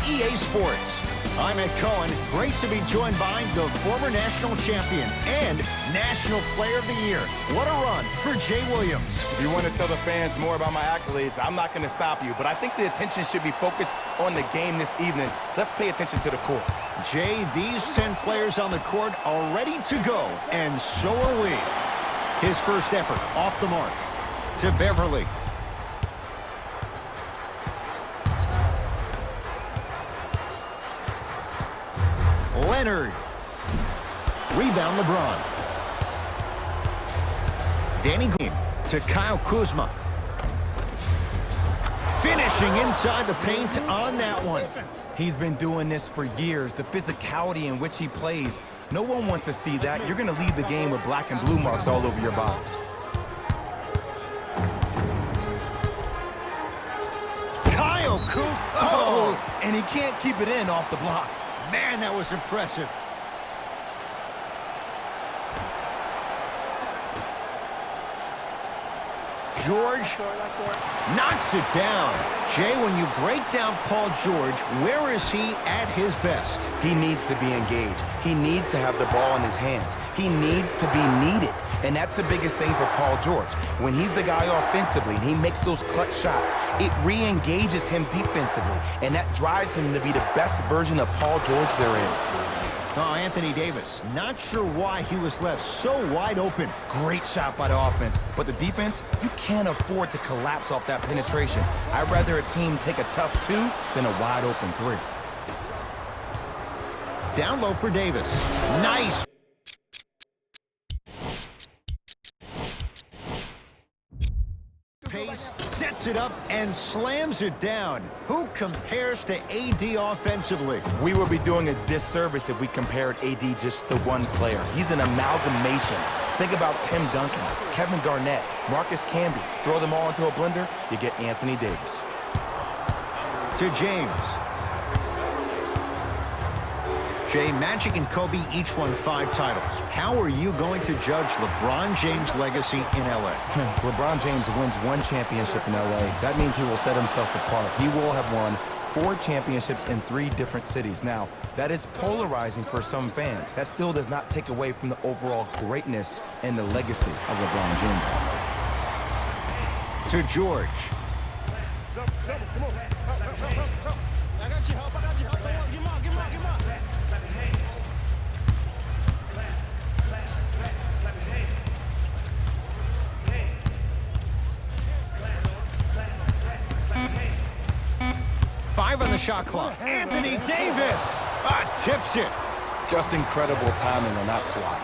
EA Sports. I'm Ed Cohen. Great to be joined by the former national champion and National Player of the Year. What a run for Jay Williams. If you want to tell the fans more about my accolades, I'm not going to stop you, but I think the attention should be focused on the game this evening. Let's pay attention to the court. Jay, these 10 players on the court are ready to go, and so are we. His first effort off the mark to Beverly. Leonard. Rebound LeBron. Danny Green to Kyle Kuzma. Finishing inside the paint on that one. He's been doing this for years. The physicality in which he plays, no one wants to see that. You're going to leave the game with black and blue marks all over your body. Kyle Kuzma. Oh, and he can't keep it in off the block. Man, that was impressive. George knocks it down. Jay, when you break down Paul George, where is he at his best? He needs to be engaged. He needs to have the ball in his hands. He needs to be needed. And that's the biggest thing for Paul George. When he's the guy offensively and he makes those clutch shots, it re-engages him defensively. And that drives him to be the best version of Paul George there is. Oh, Anthony Davis, not sure why he was left so wide open. Great shot by the offense, but the defense, you can't afford to collapse off that penetration. I'd rather a team take a tough 2 than a wide open 3. Down low for Davis. Nice. Pace, sets it up and slams it down. Who compares to AD offensively? We would be doing a disservice if we compared AD just to one player. He's an amalgamation. Think about Tim Duncan, Kevin Garnett, Marcus Camby. Throw them all into a blender, you get Anthony Davis. To James. Jay, Magic and Kobe each won 5 titles. How are you going to judge LeBron James' legacy in L.A.? LeBron James wins 1 championship in L.A. That means he will set himself apart. He will have won 4 championships in 3 different cities. Now, that is polarizing for some fans. That still does not take away from the overall greatness and the legacy of LeBron James. To George. On the shot clock. Anthony Davis tips it. Just incredible timing on that swat.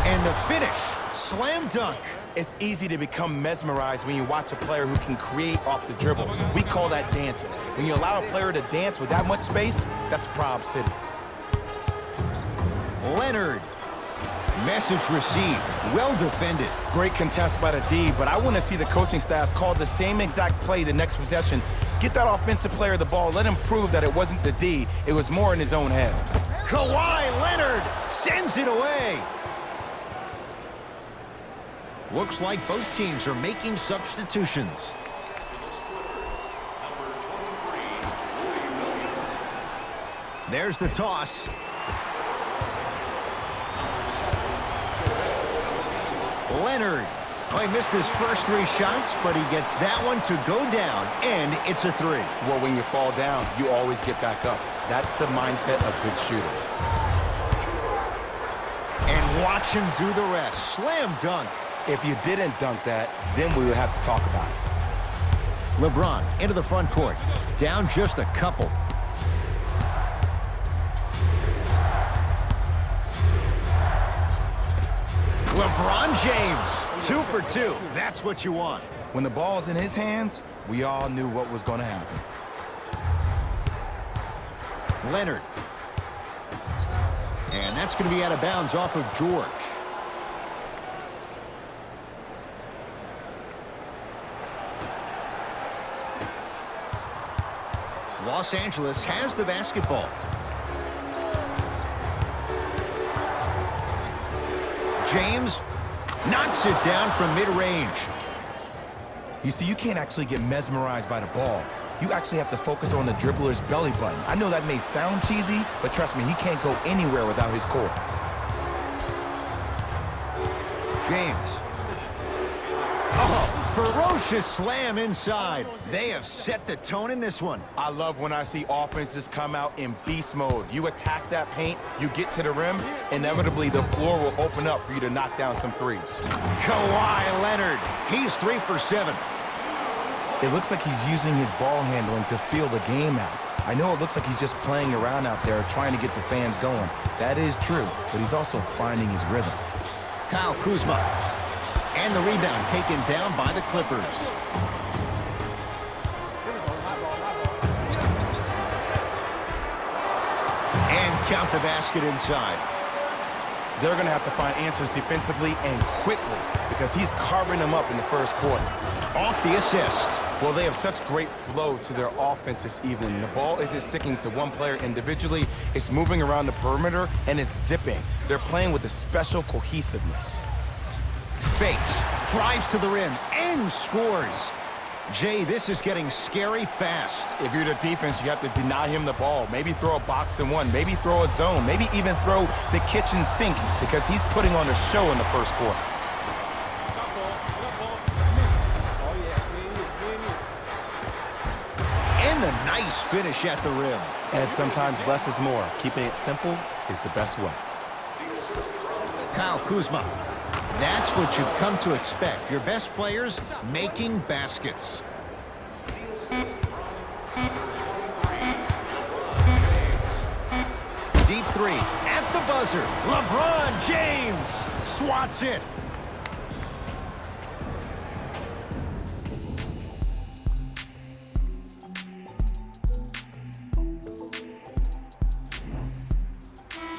And the finish, slam dunk. It's easy to become mesmerized when you watch a player who can create off the dribble. We call that dancing. When you allow a player to dance with that much space, that's Prob City. Leonard. Message received. Well defended. Great contest by the D, but I want to see the coaching staff call the same exact play the next possession. Get that offensive player the ball. Let him prove that it wasn't the D. It was more in his own head. Kawhi Leonard sends it away. Looks like both teams are making substitutions. There's the toss. Leonard. Oh, he missed his first 3 shots, but he gets that one to go down, and it's a 3. Well, when you fall down, you always get back up. That's the mindset of good shooters. And watch him do the rest. Slam dunk. If you didn't dunk that, then we would have to talk about it. LeBron into the front court. Down just a couple. LeBron James, 2 for 2. That's what you want. When the ball's in his hands, we all knew what was going to happen. Leonard. And that's going to be out of bounds off of George. Los Angeles has the basketball. James knocks it down from mid-range. You see, you can't actually get mesmerized by the ball. you actually have to focus on the dribbler's belly button. I know that may sound cheesy, but trust me, he can't go anywhere without his core. James. Oh, ferocious slam inside. They have set the tone in this one. I love when I see offenses come out in beast mode. You attack that paint, you get to the rim, inevitably the floor will open up for you to knock down some threes. Kawhi Leonard. He's 3 for 7. It looks like he's using his ball handling to feel the game out. I know it looks like he's just playing around out there trying to get the fans going. That is true, but he's also finding his rhythm. Kyle Kuzma. And the rebound taken down by the Clippers. And count the basket inside. They're going to have to find answers defensively and quickly because he's carving them up in the first quarter. Off the assist. Well, they have such great flow to their offense this evening. The ball isn't sticking to one player individually. It's moving around the perimeter, and it's zipping. They're playing with a special cohesiveness. Fakes, drives to the rim, and scores. Jay, this is getting scary fast. If you're the defense, you have to deny him the ball. Maybe throw a box and one. Maybe throw a zone. Maybe even throw the kitchen sink because he's putting on a show in the first quarter. And a nice finish at the rim. And sometimes less is more. Keeping it simple is the best way. Kyle Kuzma. That's what you've come to expect. Your best players making baskets. Deep three at the buzzer. LeBron James swats it.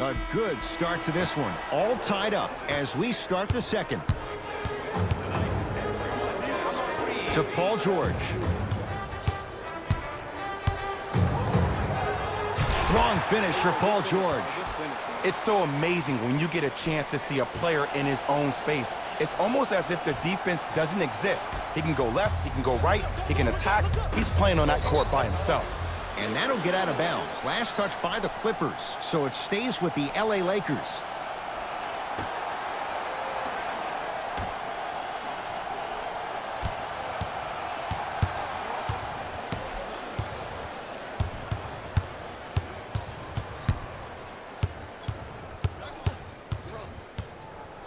A good start to this one. All tied up as we start the second. To Paul George. Strong finish for Paul George. It's so amazing when you get a chance to see a player in his own space. It's almost as if the defense doesn't exist. He can go left, he can go right, he can attack. He's playing on that court by himself. And that'll get out of bounds. Last touch by the Clippers, so it stays with the LA Lakers.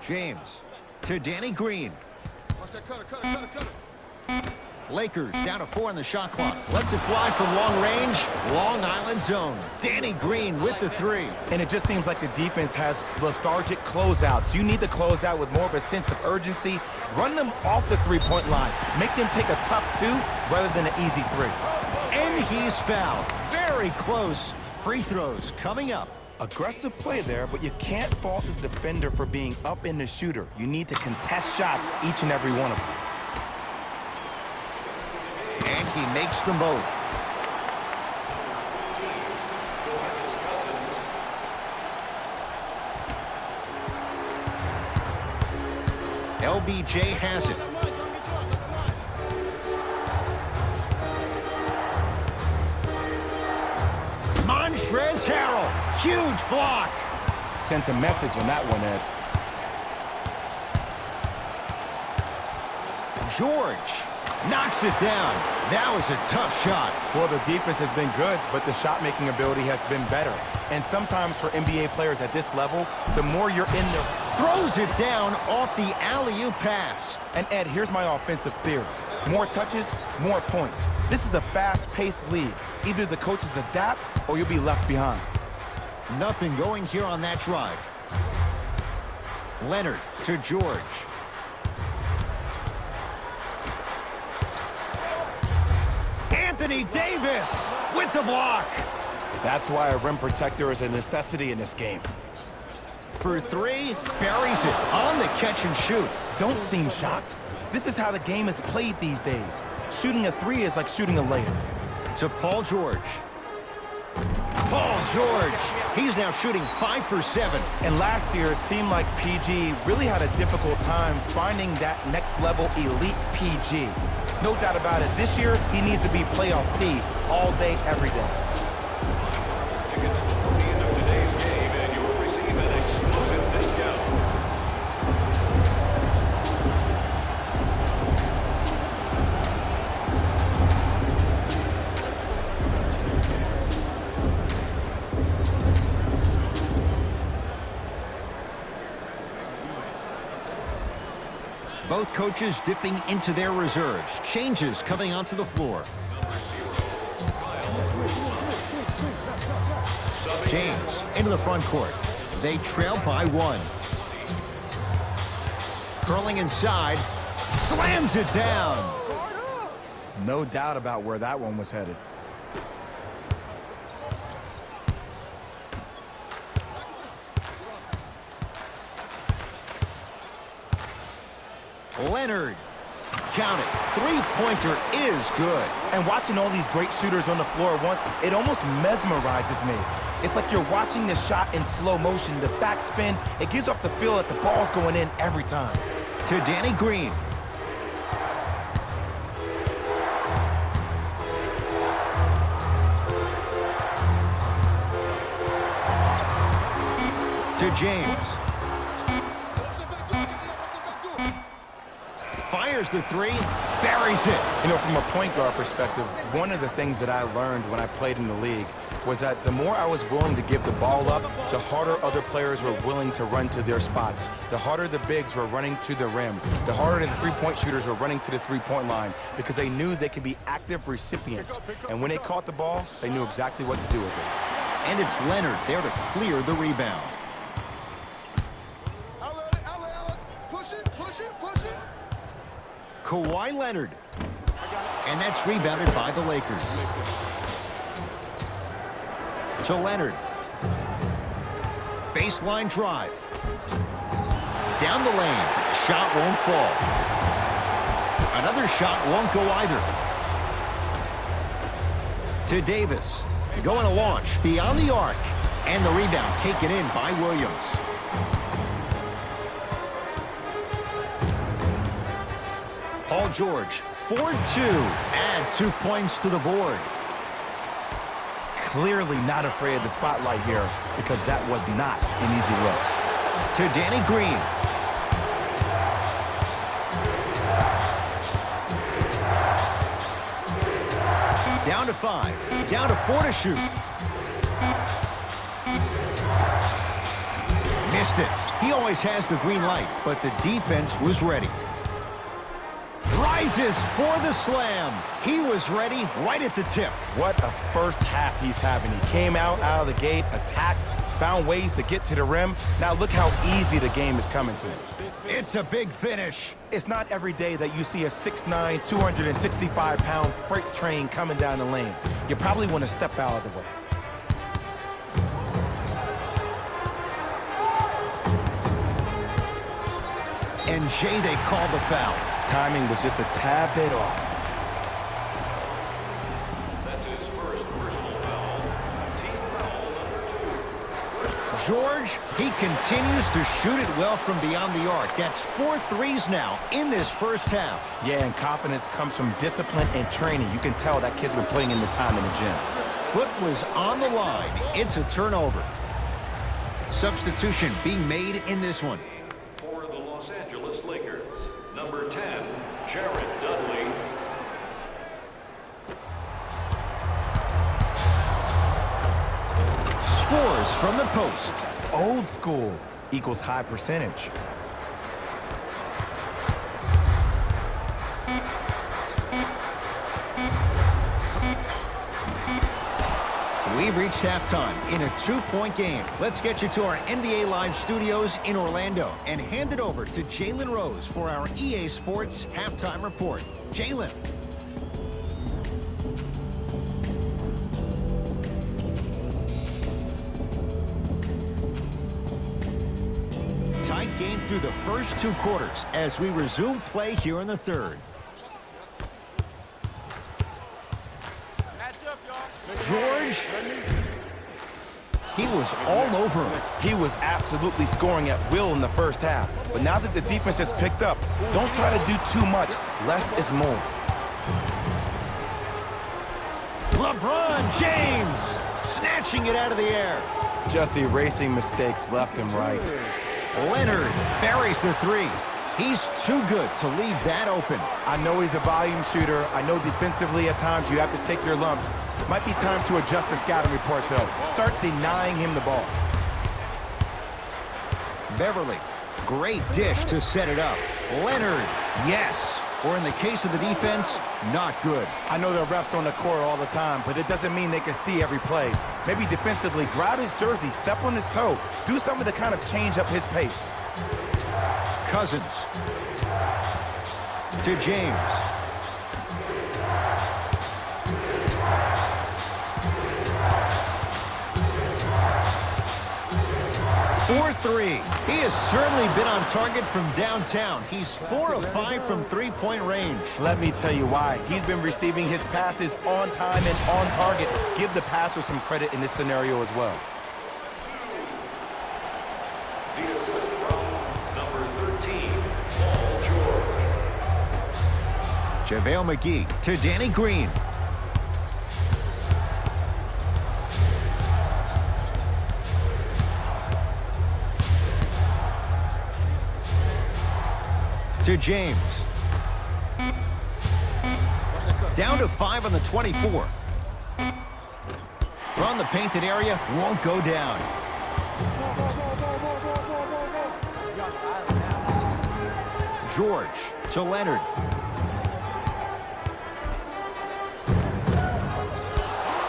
James to Danny Green. Watch that cutter. Lakers down to 4 on the shot clock. Lets it fly from long range. Long Island zone. Danny Green with the 3. And it just seems like the defense has lethargic closeouts. You need to close out with more of a sense of urgency. Run them off the three-point line. Make them take a tough 2 rather than an easy 3. And he's fouled. Very close. Free throws coming up. Aggressive play there, but you can't fault the defender for being up in the shooter. You need to contest shots, each and every one of them. And he makes them both. LBJ has it. Montrezl Harrell, huge block. Sent a message on that one, Ed. George knocks it down. That was a tough shot. Well, the defense has been good, but the shot-making ability has been better. And sometimes for NBA players at this level, the more you're in there... Throws it down off the alley-oop pass. And Ed, here's my offensive theory. More touches, more points. This is a fast-paced league. Either the coaches adapt or you'll be left behind. Nothing going here on that drive. Leonard to George. Anthony Davis with the block. That's why a rim protector is a necessity in this game. For 3, buries it on the catch and shoot. Don't seem shocked. This is how the game is played these days. Shooting a 3 is like shooting a layup. To Paul George. Paul George. He's now shooting 5 for 7. And last year, it seemed like PG really had a difficult time finding that next level elite PG. No doubt about it. This year, he needs to be playoff P all day, every day. Tickets before the end of today's game, and you'll receive an exclusive discount. Both coaches dipping into their reserves. Changes coming onto the floor. James into the front court. They trail by 1. Curling inside. Slams it down. No doubt about where that one was headed. Leonard. Count it. Three-pointer is good. And watching all these great shooters on the floor at once, it almost mesmerizes me. It's like you're watching the shot in slow motion, the backspin. It gives off the feel that the ball's going in every time. To Danny Green. To James. Fires the three, buries it. You know, from a point guard perspective, one of the things that I learned when I played in the league was that the more I was willing to give the ball up, the harder other players were willing to run to their spots. The harder the bigs were running to the rim. The harder the three-point shooters were running to the three-point line because they knew they could be active recipients. And when they caught the ball, they knew exactly what to do with it. And it's Leonard there to clear the rebound. Outlet. Push it. Kawhi Leonard. And that's rebounded by the Lakers. To Leonard. Baseline drive. Down the lane. Shot won't fall. Another shot won't go either. To Davis. Going to launch beyond the arc. And the rebound taken in by Williams. Paul George, 4-2. Add 2 points to the board. Clearly not afraid of the spotlight here because that was not an easy look. To Danny Green. Down to 5. Down to 4 to shoot. Missed it. He always has the green light, but the defense was ready. Rises for the slam. He was ready right at the tip. What a first half he's having. He came out of the gate, attacked, found ways to get to the rim. Now look how easy the game is coming to him. It's a big finish. It's not every day that you see a 6'9", 265-pound freight train coming down the lane. You probably want to step out of the way. And Jay, they called the foul. Timing was just a tad bit off. That's his first personal foul. Team foul number 2. George, he continues to shoot it well from beyond the arc. That's 4 threes now in this first half. Yeah, and confidence comes from discipline and training. You can tell that kid's been putting in the time in the gym. Foot was on the line. It's a turnover. Substitution being made in this one. For the Los Angeles Lakers, number 10, Jared Dudley. Scores from the post. Old school equals high percentage. We've reached halftime in a 2-point game. Let's get you to our NBA Live studios in Orlando and hand it over to Jalen Rose for our EA Sports halftime report. Jalen. Tight game through the first 2 quarters as we resume play here in the third. George, he was all over him. He was absolutely scoring at will in the first half. But now that the defense has picked up, don't try to do too much. Less is more. LeBron James snatching it out of the air. Just erasing mistakes left and right. Leonard buries the three. He's too good to leave that open. I know he's a volume shooter. I know defensively at times you have to take your lumps. Might be time to adjust the scouting report, though. Start denying him the ball. Beverly, great dish to set it up. Leonard, yes. Or in the case of the defense, not good. I know there are refs on the court all the time, but it doesn't mean they can see every play. Maybe defensively, grab his jersey, step on his toe, do something to kind of change up his pace. Cousins to James. 4-3. He has certainly been on target from downtown. He's 4 of 5 from three-point range. Let me tell you why. He's been receiving his passes on time and on target. Give the passer some credit in this scenario as well. The assist from number 13, Paul George. JaVale McGee to Danny Green. To James. Down to 5 on the 24. From the painted area, won't go down. George to Leonard.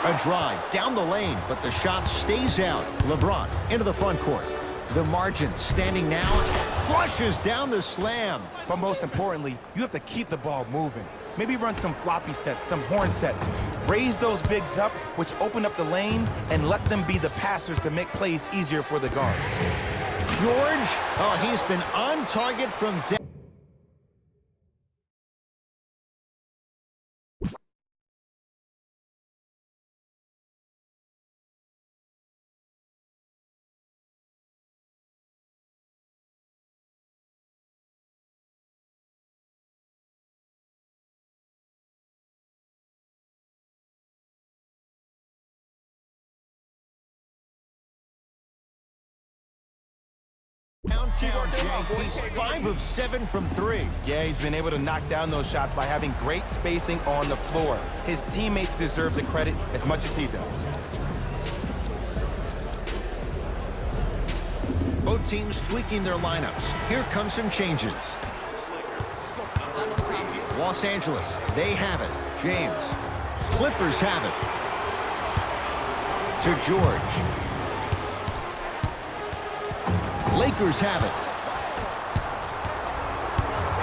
A drive down the lane, but the shot stays out. LeBron into the front court. The margin standing now, flushes down the slam. But most importantly, you have to keep the ball moving. Maybe run some floppy sets, some horn sets. Raise those bigs up, which open up the lane, and let them be the passers to make plays easier for the guards. George, oh, he's been on target from down. Downtown, Jay. He's 5 of 7 from 3. Yeah, he's been able to knock down those shots by having great spacing on the floor. His teammates deserve the credit as much as he does. Both teams tweaking their lineups. Here come some changes. Los Angeles, they have it. James. Clippers have it. To George. Lakers have it.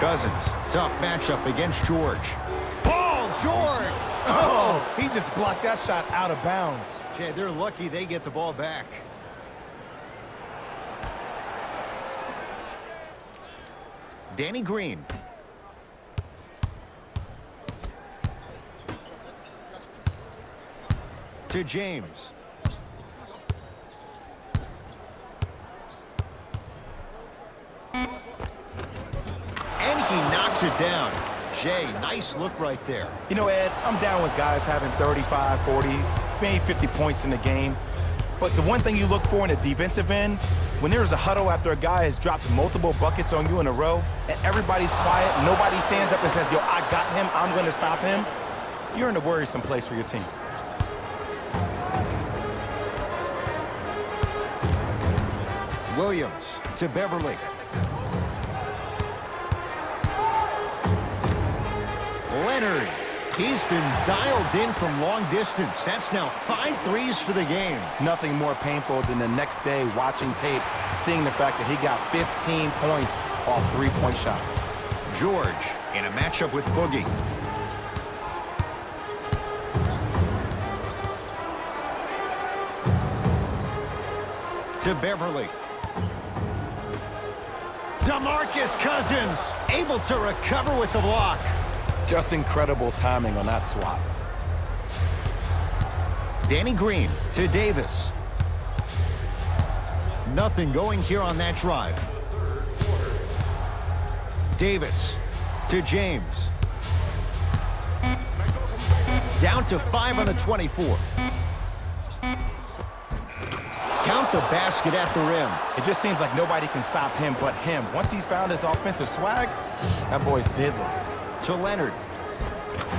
Cousins, tough matchup against George. Paul George! Oh, he just blocked that shot out of bounds. Okay, they're lucky they get the ball back. Danny Green. To James. And he knocks it down. Jay, nice look right there. You know, Ed, I'm down with guys having 35, 40, maybe 50 points in the game. But the one thing you look for in a defensive end, when there's a huddle after a guy has dropped multiple buckets on you in a row, and everybody's quiet, nobody stands up and says, yo, I got him, I'm going to stop him, you're in a worrisome place for your team. Williams to Beverly. Leonard. He's been dialed in from long distance. That's now 5 threes for the game. Nothing more painful than the next day watching tape, seeing the fact that he got 15 points off three-point shots. George in a matchup with Boogie. To Beverly. DeMarcus Cousins able to recover with the block. Just incredible timing on that swap. Danny Green to Davis. Nothing going here on that drive. Davis to James. Down to 5 on the 24. Count the basket at the rim. It just seems like nobody can stop him but him. Once he's found his offensive swag, that boy's deadly. To Leonard.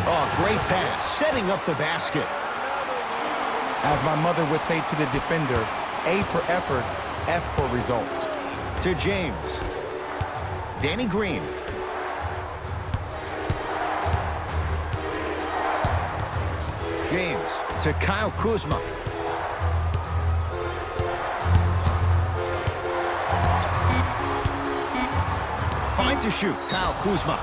Oh, great pass, setting up the basket. As my mother would say to the defender, A for effort, F for results. To James. Danny Green. James to Kyle Kuzma. Fine to shoot, Kyle Kuzma.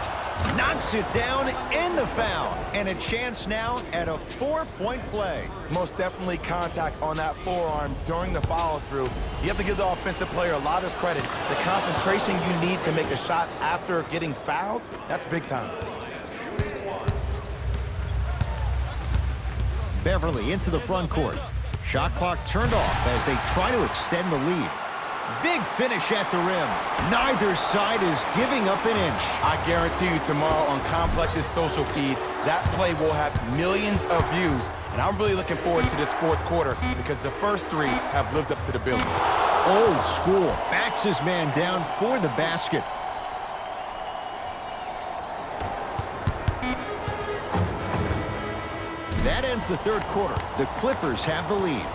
Knocks it down in the foul. And a chance now at a 4-point play. Most definitely contact on that forearm during the follow-through. You have to give the offensive player a lot of credit. The concentration you need to make a shot after getting fouled, that's big time. Beverly into the front court. Shot clock turned off as they try to extend the lead. Big finish at the rim. Neither side is giving up an inch. I guarantee you tomorrow on Complex's social feed, that play will have millions of views. And I'm really looking forward to this fourth quarter because the first three have lived up to the billing. Old school. Backs his man down for the basket. That ends the third quarter. The Clippers have the lead.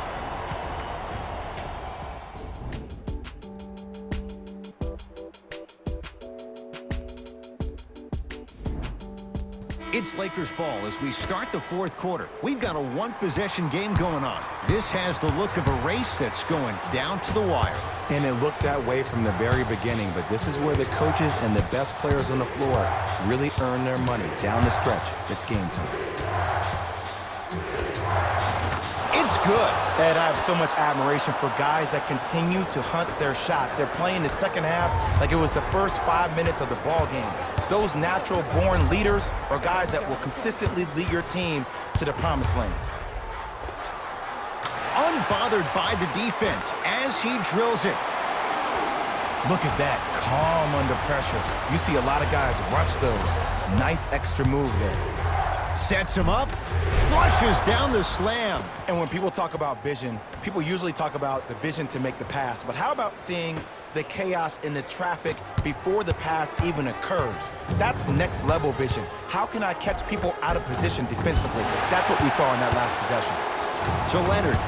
It's Lakers ball as we start the fourth quarter. We've got a one-possession game going on. This has the look of a race that's going down to the wire. And it looked that way from the very beginning, but this is where the coaches and the best players on the floor really earn their money. Down the stretch, it's game time. It's good. Ed, I have so much admiration for guys that continue to hunt their shot. They're playing the second half like it was the first 5 minutes of the ball game. Those natural-born leaders are guys that will consistently lead your team to the promised land. Unbothered by the defense as he drills it. Look at that, calm under pressure. You see a lot of guys rush those. Nice extra move there. Sets him up, flushes down the slam. And when people talk about vision, people usually talk about the vision to make the pass. But how about seeing the chaos in the traffic before the pass even occurs? That's next level vision. How can I catch people out of position defensively? That's what we saw in that last possession. To Leonard.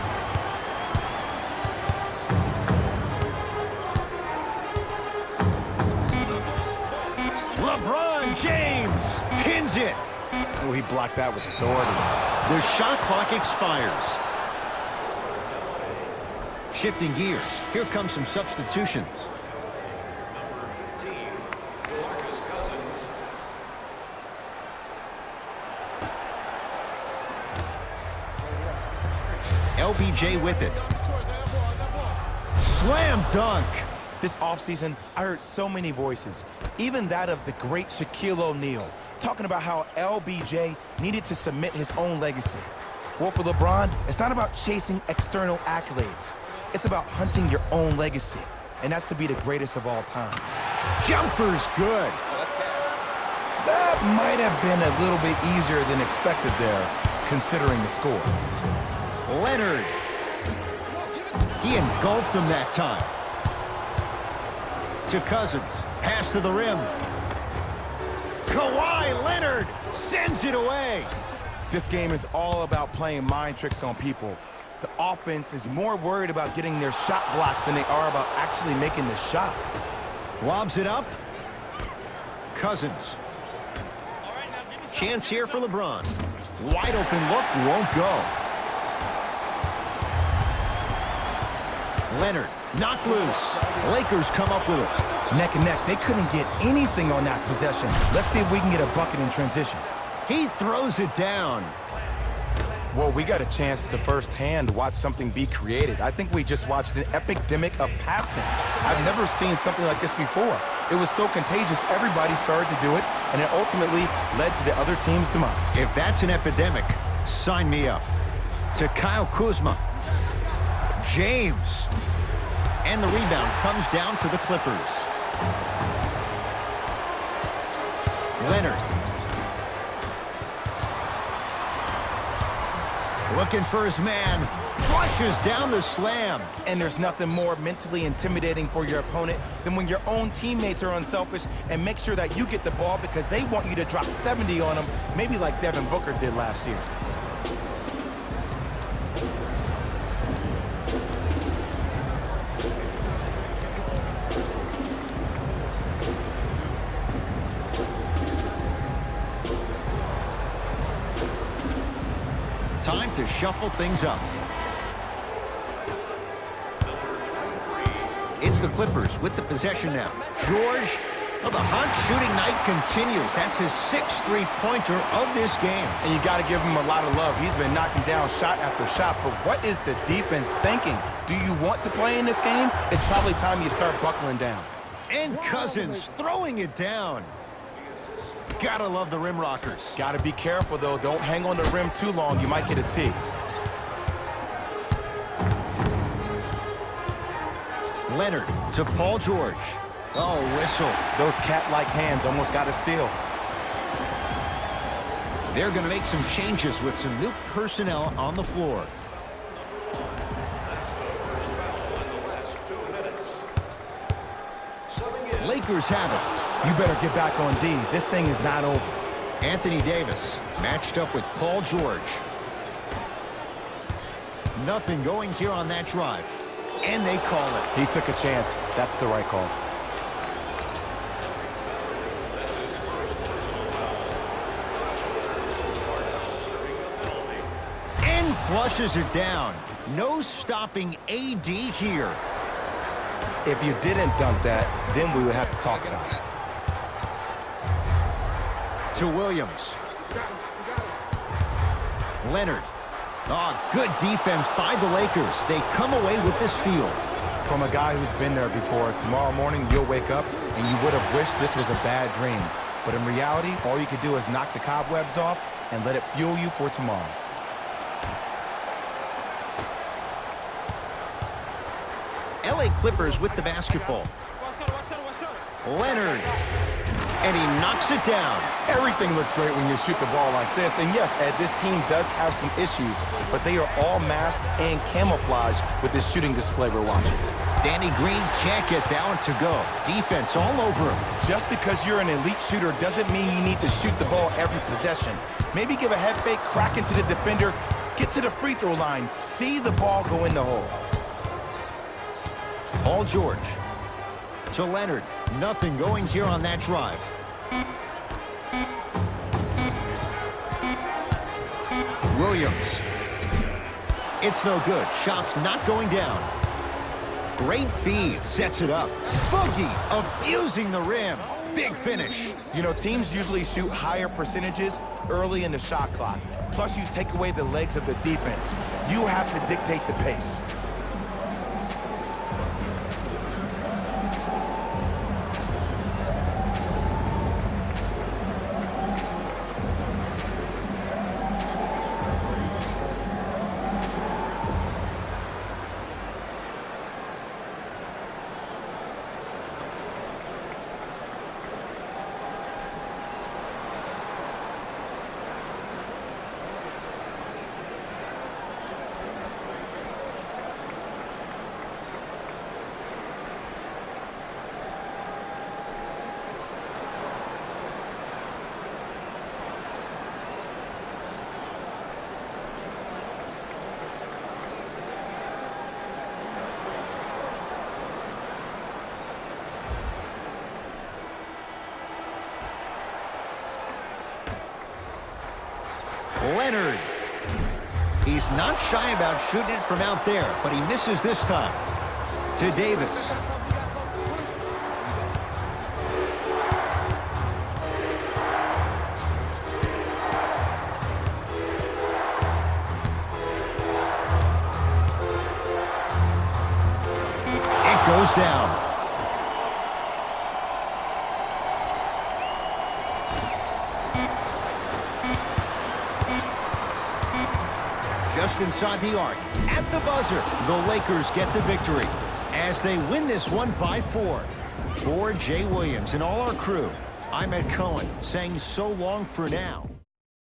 LeBron James pins it. Oh, he blocked that with authority. The shot clock expires. Shifting gears. Here come some substitutions. Number 15, Marcus Cousins. LBJ with it. Slam dunk. This offseason, I heard so many voices, even that of the great Shaquille O'Neal, talking about how LBJ needed to cement his own legacy. Well, for LeBron, it's not about chasing external accolades. It's about hunting your own legacy, and that's to be the greatest of all time. Jumper's good. That might have been a little bit easier than expected there, considering the score. Leonard. He engulfed him that time. To Cousins. Pass to the rim. Kawhi Leonard sends it away. This game is all about playing mind tricks on people. The offense is more worried about getting their shot blocked than they are about actually making the shot. Lobs it up. Cousins. Chance here for LeBron. Wide open look, won't go. Leonard, knocked loose. Lakers come up with it. Neck and neck, they couldn't get anything on that possession. Let's see if we can get a bucket in transition. He throws it down. Well, we got a chance to firsthand watch something be created. I think we just watched an epidemic of passing. I've never seen something like this before. It was so contagious, everybody started to do it, and it ultimately led to the other team's demise. If that's an epidemic, sign me up. To Kyle Kuzma. James. And the rebound comes down to the Clippers. Leonard. Looking for his man. Flushes down the slam. And there's nothing more mentally intimidating for your opponent than when your own teammates are unselfish and make sure that you get the ball because they want you to drop 70 on them, maybe like Devin Booker did last year. Time to shuffle things up. It's the Clippers with the possession now. George, well, the hot shooting night continues. That's his 6th three-pointer of this game. And you got to give him a lot of love. He's been knocking down shot after shot. But what is the defense thinking? Do you want to play in this game? It's probably time you start buckling down. And Cousins throwing it down. Gotta love the rim rockers. Got to be careful, though. Don't hang on the rim too long. You might get a tee. Leonard to Paul George. Oh, whistle. Those cat-like hands almost got a steal. They're going to make some changes with some new personnel on the floor. Lakers have it. You better get back on D. This thing is not over. Anthony Davis matched up with Paul George. Nothing going here on that drive. And they call it. He took a chance. That's the right call. And flushes it down. No stopping AD here. If you didn't dunk that, then we would have to talk about it. To Williams. Leonard. Oh, good defense by the Lakers. They come away with the steal. From a guy who's been there before, tomorrow morning you'll wake up and you would have wished this was a bad dream. But in reality, all you can do is knock the cobwebs off and let it fuel you for tomorrow. LA Clippers with the basketball. Leonard. And he knocks it down. Everything looks great when you shoot the ball like this. And yes, Ed, this team does have some issues, but they are all masked and camouflaged with this shooting display we're watching. Danny Green can't get that one to go. Defense all over him. Just because you're an elite shooter doesn't mean you need to shoot the ball every possession. Maybe give a head fake, crack into the defender, get to the free throw line, see the ball go in the hole. Paul George to Leonard. Nothing going here on that drive. Williams. It's no good. Shots not going down. Great feed. Sets it up. Boogie abusing the rim. Big finish. You know, teams usually shoot higher percentages early in the shot clock. Plus, you take away the legs of the defense. You have to dictate the pace. Leonard. He's not shy about shooting it from out there, but he misses this time. To Davis. It goes down. Just inside the arc. At the buzzer, the Lakers get the victory as they win this one by 4. For Jay Williams and all our crew, I'm Ed Cohen saying so long for now.